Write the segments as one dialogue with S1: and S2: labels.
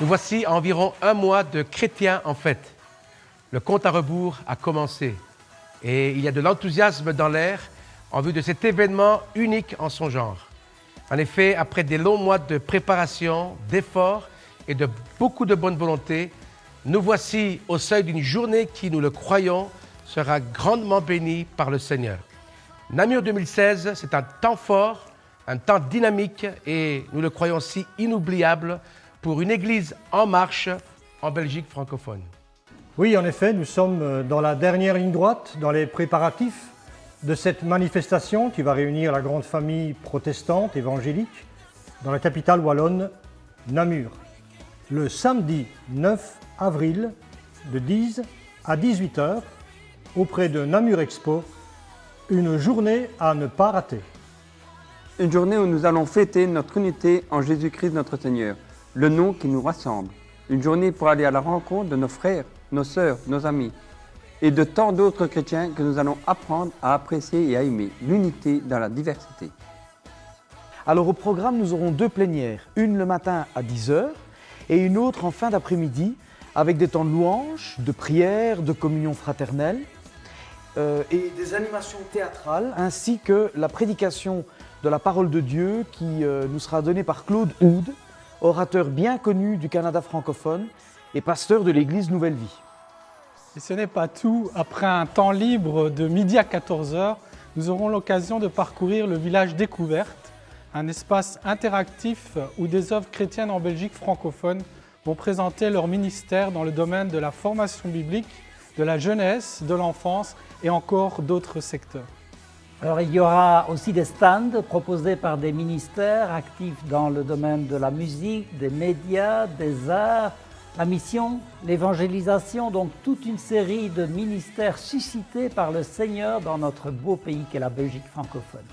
S1: Nous voici à environ un mois de Chrétiens en fête. Le compte à rebours a commencé et il y a de l'enthousiasme dans l'air en vue de cet événement unique en son genre. En effet, après des longs mois de préparation, d'efforts et de beaucoup de bonne volonté, nous voici au seuil d'une journée qui, nous le croyons, sera grandement bénie par le Seigneur. Namur 2016, c'est un temps fort, un temps dynamique et, nous le croyons aussi, inoubliable pour une Église en marche en Belgique francophone.
S2: Oui, en effet, nous sommes dans la dernière ligne droite, dans les préparatifs de cette manifestation qui va réunir la grande famille protestante évangélique dans la capitale wallonne, Namur, le samedi 9 avril de 10 à 18 h auprès de Namur Expo, une journée à ne pas rater.
S3: Une journée où nous allons fêter notre unité en Jésus-Christ notre Seigneur, le nom qui nous rassemble. Une journée pour aller à la rencontre de nos frères, nos sœurs, nos amis et de tant d'autres chrétiens que nous allons apprendre à apprécier et à aimer l'unité dans la diversité.
S4: Alors au programme, nous aurons 2 plénières, une le matin à 10 h et une autre en fin d'après-midi avec des temps de louange, de prière, de communion fraternelle et des animations théâtrales ainsi que la prédication de la parole de Dieu qui nous sera donnée par Claude Oud, orateur bien connu du Canada francophone et pasteur de l'église Nouvelle Vie.
S5: Et ce n'est pas tout. Après un temps libre de midi à 14 h, nous aurons l'occasion de parcourir le village Découverte, un espace interactif où des œuvres chrétiennes en Belgique francophone vont présenter leur ministère dans le domaine de la formation biblique, de la jeunesse, de l'enfance et encore d'autres secteurs.
S6: Alors, il y aura aussi des stands proposés par des ministères actifs dans le domaine de la musique, des médias, des arts, la mission, l'évangélisation, donc toute une série de ministères suscités par le Seigneur dans notre beau pays qu'est la Belgique francophone.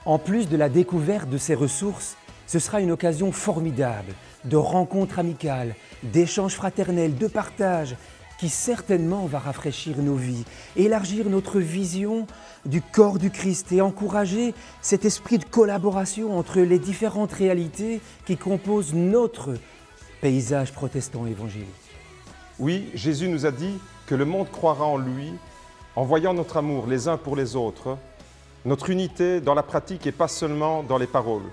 S7: En plus de la découverte de ces ressources, ce sera une occasion formidable de rencontres amicales, d'échanges fraternels, de partage, qui certainement va rafraîchir nos vies, élargir notre vision du corps du Christ et encourager cet esprit de collaboration entre les différentes réalités qui composent notre paysage protestant évangélique.
S8: Oui, Jésus nous a dit que le monde croira en lui en voyant notre amour les uns pour les autres, notre unité dans la pratique et pas seulement dans les paroles.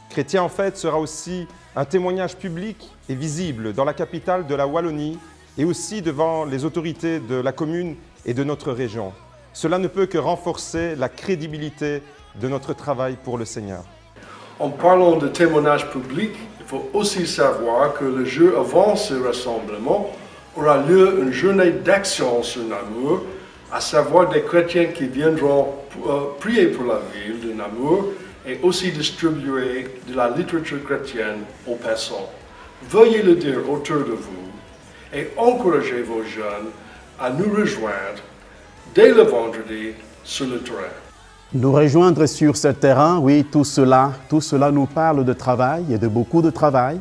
S8: Chrétien en fait sera aussi un témoignage public et visible dans la capitale de la Wallonie et aussi devant les autorités de la commune et de notre région. Cela ne peut que renforcer la crédibilité de notre travail pour le Seigneur.
S9: En parlant de témoignage public, il faut aussi savoir que le jour avant ce rassemblement aura lieu une journée d'action sur Namur, à savoir des chrétiens qui viendront prier pour la ville de Namur et aussi distribuer de la littérature chrétienne aux passants. Veuillez le dire autour de vous et encouragez vos jeunes à nous rejoindre dès le vendredi sur le terrain.
S10: Nous rejoindre sur ce terrain, oui, tout cela nous parle de travail et de beaucoup de travail,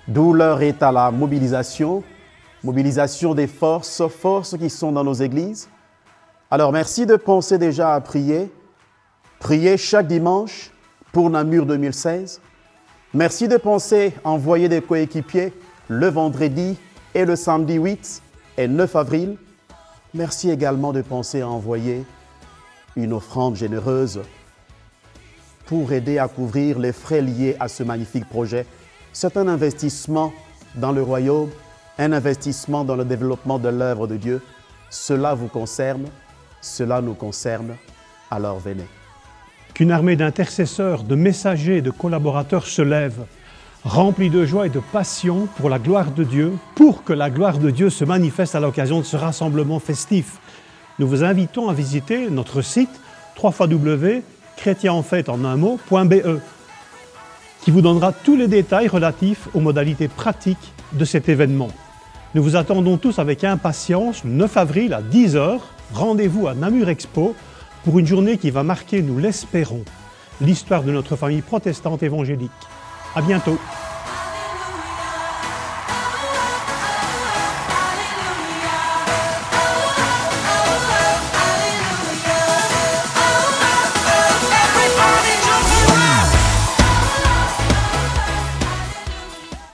S10: d'où l'heure est à la mobilisation des forces qui sont dans nos églises. Alors merci de penser déjà à prier chaque dimanche pour Namur 2016. Merci de penser à envoyer des coéquipiers le vendredi et le samedi 8 et 9 avril. Merci également de penser à envoyer une offrande généreuse pour aider à couvrir les frais liés à ce magnifique projet. C'est un investissement dans le royaume, un investissement dans le développement de l'œuvre de Dieu. Cela vous concerne, cela nous concerne, alors venez.
S11: Qu'une armée d'intercesseurs, de messagers, de collaborateurs se lève, remplis de joie et de passion pour la gloire de Dieu, pour que la gloire de Dieu se manifeste à l'occasion de ce rassemblement festif. Nous vous invitons à visiter notre site www.chrétienenfête.be qui vous donnera tous les détails relatifs aux modalités pratiques de cet événement. Nous vous attendons tous avec impatience le 9 avril à 10 h. Rendez-vous à Namur Expo pour une journée qui va marquer, nous l'espérons, l'histoire de notre famille protestante évangélique. À bientôt.